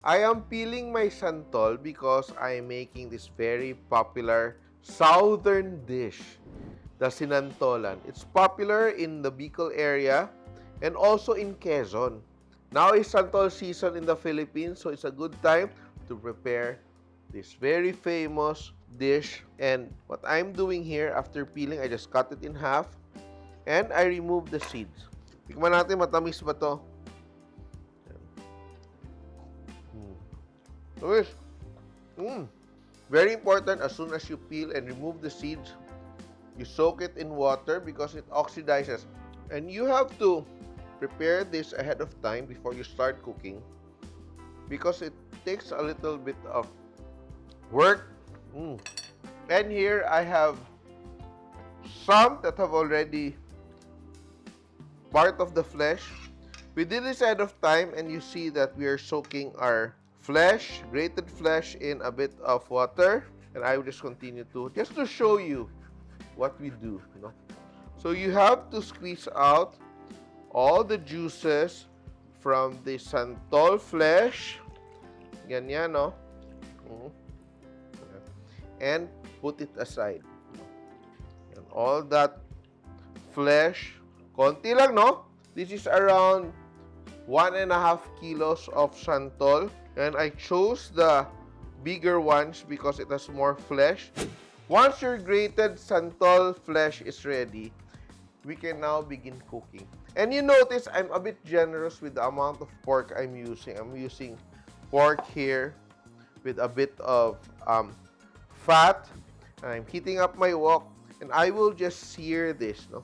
I am peeling my santol because I am making this very popular southern dish, the Sinantolan. It's popular in the Bicol area and also in Quezon. Now is santol season in the Philippines, so it's a good time to prepare this very famous dish. And what I'm doing here after peeling, I just cut it in half and I remove the seeds. Tikman natin, matamis ba to? Tamis. Very important, as soon as you peel and remove the seeds, you soak it in water because it oxidizes. And you have to prepare this ahead of time before you start cooking because it takes a little bit of work. And here I have some that have already part of the flesh. We did this ahead of time and you see that we are soaking our flesh, grated flesh, in a bit of water. And I will just continue to, just to show you what we do. So you have to squeeze out all the juices from the santol flesh. Ganyan, no? And put it aside. And all that flesh, konti lang, no? This is around 1.5 kilos of santol. And I chose the bigger ones because it has more flesh. Once your grated santol flesh is ready, we can now begin cooking. And you notice I'm a bit generous with the amount of pork I'm using. I'm using pork here with a bit of fat. And I'm heating up my wok. And I will just sear this, no?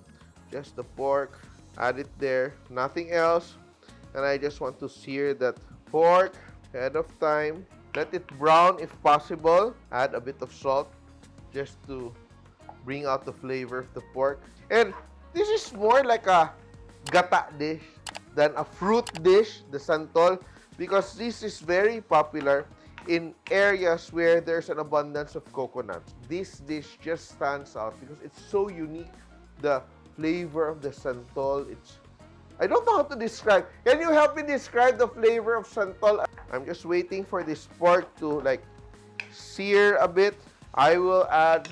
Just the pork, add it there, nothing else. And I just want to sear that pork ahead of time. Let it brown if possible. Add a bit of salt just to bring out the flavor of the pork. And this is more like a gata dish than a fruit dish, the santol, because this is very popular in areas where there's an abundance of coconuts. This dish just stands out because it's so unique. The flavor of the santol, I don't know how to describe. Can you help me describe the flavor of santol? I'm just waiting for this pork to like sear a bit. I will add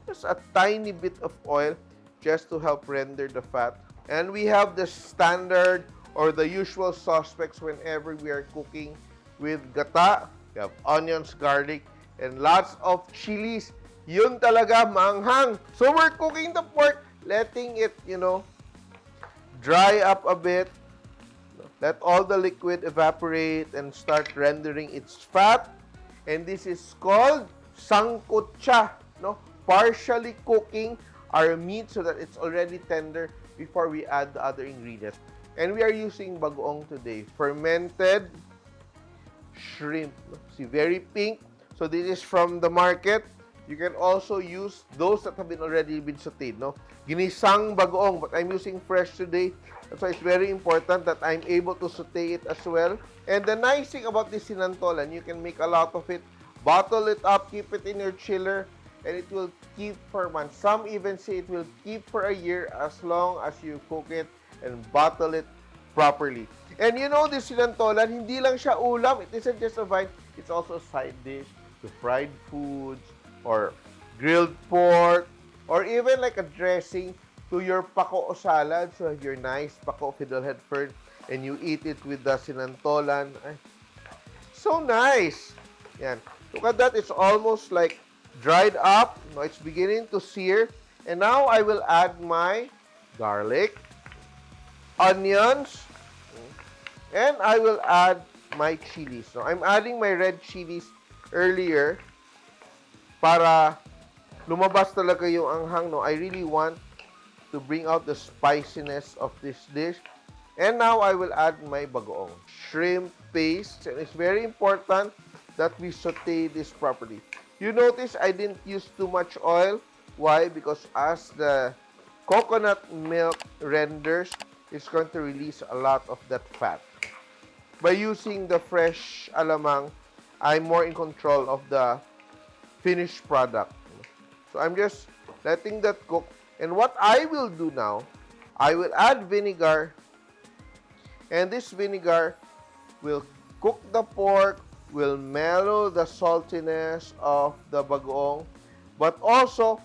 just a tiny bit of oil just to help render the fat. And we have the standard or the usual suspects whenever we are cooking with gata. We have onions, garlic, and lots of chilies. Yun talaga, manghang. So we're cooking the pork, letting it, dry up a bit. Let all the liquid evaporate and start rendering its fat. And this is called sangkutsa, no? Partially cooking our meat so that it's already tender before we add the other ingredients. And we are using bagoong today, fermented shrimp. See, very pink. So this is from the market. You can also use those that have already been sauteed, no? Ginisang bagoong, but I'm using fresh today. That's why it's very important that I'm able to saute it as well. And the nice thing about this sinantolan, you can make a lot of it, bottle it up, keep it in your chiller, and it will keep for months. Some even say it will keep for a year as long as you cook it and bottle it properly. And you know, this sinantolan, hindi lang siya ulam. It isn't just a vine. It's also a side dish to fried foods or grilled pork or even like a dressing to your pako o salad. So your nice pako fiddlehead fern and you eat it with the sinantolan. Ay, so nice. Yan. Look at that. It's almost like dried up. No, it's beginning to sear. And now I will add my garlic, onions, and I will add my chilies. So I'm adding my red chilies earlier para lumabas talaga yung anghang. No, I really want to bring out the spiciness of this dish. And now I will add my bagoong shrimp paste. And it's very important that we saute this properly. You notice I didn't use too much oil. Why? Because as the coconut milk renders, it's going to release a lot of that fat. By using the fresh alamang, I'm more in control of the finished product. So I'm just letting that cook. And what I will do now, I will add vinegar. And this vinegar will cook the pork, will mellow the saltiness of the bagoong, but also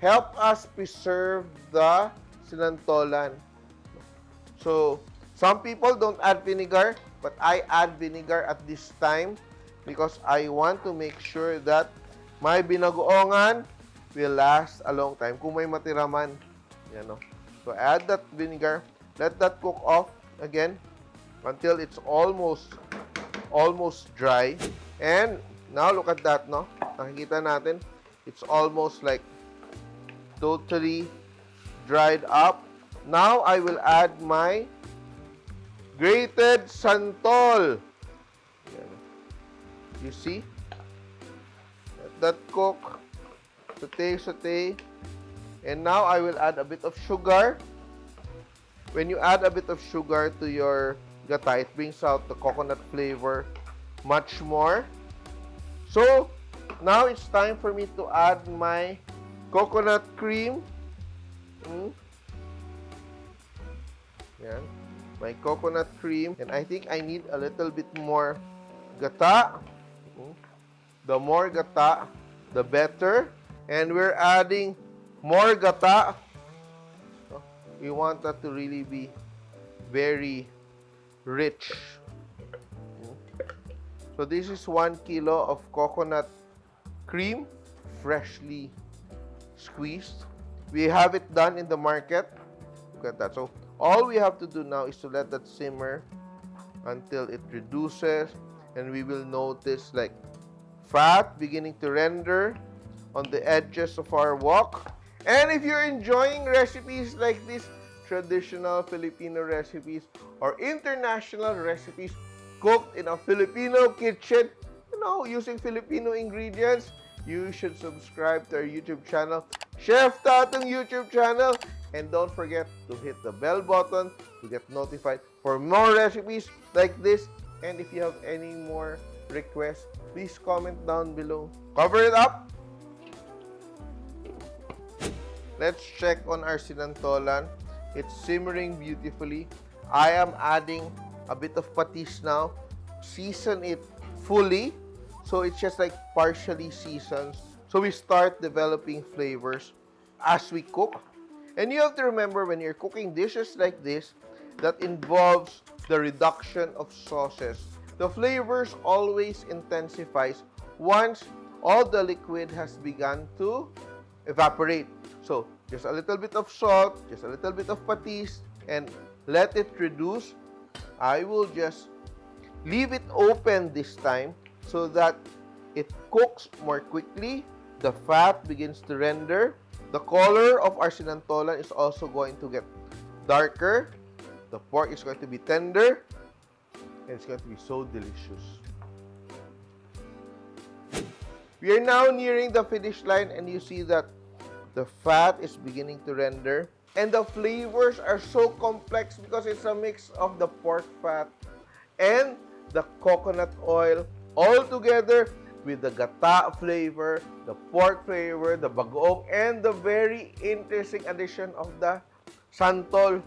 help us preserve the sinantolan. So, some people don't add vinegar, but I add vinegar at this time because I want to make sure that my binagoongan will last a long time. Kung may matira man, yan, no? So, add that vinegar. Let that cook off again until it's almost dry. And now, look at that, no? Nakikita natin, it's almost like totally dried up. Now, I will add my Grated Santol. You see? Let that cook. Saute. And now, I will add a bit of sugar. When you add a bit of sugar to your gata, it brings out the coconut flavor much more. So, now it's time for me to add my coconut cream. Yan. My coconut cream. And I think I need a little bit more gata. The more gata, the better. And we're adding more gata. We want that to really be very rich. So this is 1 kilo of coconut cream, freshly squeezed. We have it done in the market. Look at that. So all we have to do now is to let that simmer until it reduces, and we will notice like fat beginning to render on the edges of our wok. And if you're enjoying recipes like this, traditional Filipino recipes or international recipes cooked in a Filipino kitchen, using Filipino ingredients, you should subscribe to our YouTube channel, Chef Tatung YouTube channel, and don't forget to hit the bell button to get notified for more recipes like this. And if you have any more requests, please comment down below. Cover it up. Let's check on our sinantolan. It's simmering beautifully. I am adding a bit of patis now. Season it fully. So it's just like partially seasoned. So we start developing flavors as we cook. And you have to remember, when you're cooking dishes like this that involves the reduction of sauces, the flavors always intensifies once all the liquid has begun to evaporate. So just a little bit of salt, just a little bit of patis, and let it reduce. I will just leave it open this time so that it cooks more quickly. The fat begins to render. The color of our sinantolan is also going to get darker. The pork is going to be tender. And it's going to be so delicious. We are now nearing the finish line, and you see that the fat is beginning to render. And the flavors are so complex because it's a mix of the pork fat and the coconut oil all together with the gata flavor, the pork flavor, the bagoong, and the very interesting addition of the santol.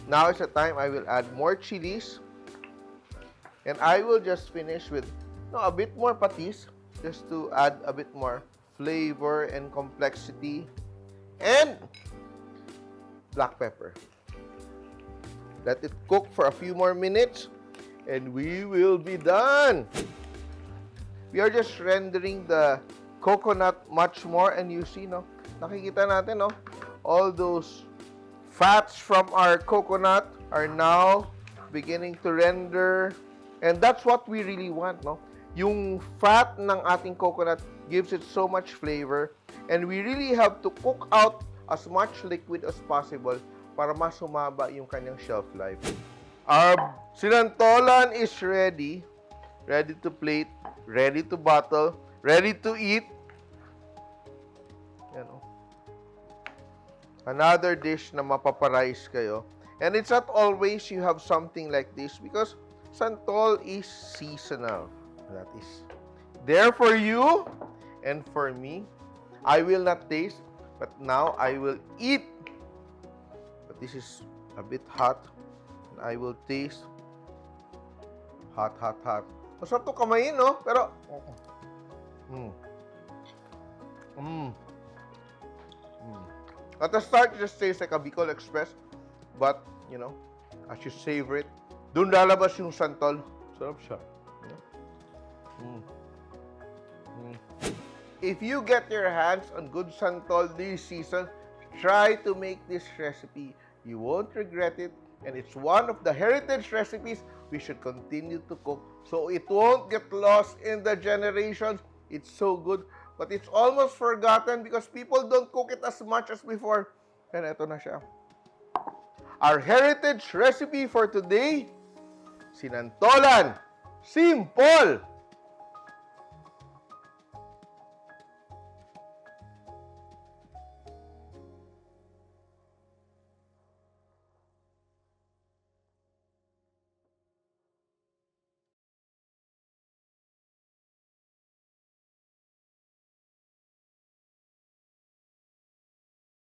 Now is the time I will add more chilies. And I will just finish with a bit more patis just to add a bit more flavor and complexity. And black pepper. Let it cook for a few more minutes and we will be done. We are just rendering the coconut much more, and you see, nakikita natin, all those fats from our coconut are now beginning to render. And that's what we really want, Yung fat ng ating coconut gives it so much flavor, and we really have to cook out as much liquid as possible para mas humaba yung kanyang shelf life. Our sinantolan is ready to plate, ready to bottle, ready to eat. Another dish na mapaparize kayo. And it's not always you have something like this because santol is seasonal. That is there for you and for me. I will not taste, but now I will eat. But this is a bit hot. I will taste. Hot, hot, hot. Masarap to kamayin, no? Pero, At the start, it just tastes like a Bicol Express. But, you know, as you savor it, dun lalabas yung santol. Sarap siya. If you get your hands on good santol this season, try to make this recipe. You won't regret it. And it's one of the heritage recipes we should continue to cook so it won't get lost in the generations. It's so good. But it's almost forgotten because people don't cook it as much as before. And eto na siya. Our heritage recipe for today, Sinantolan. Simpol!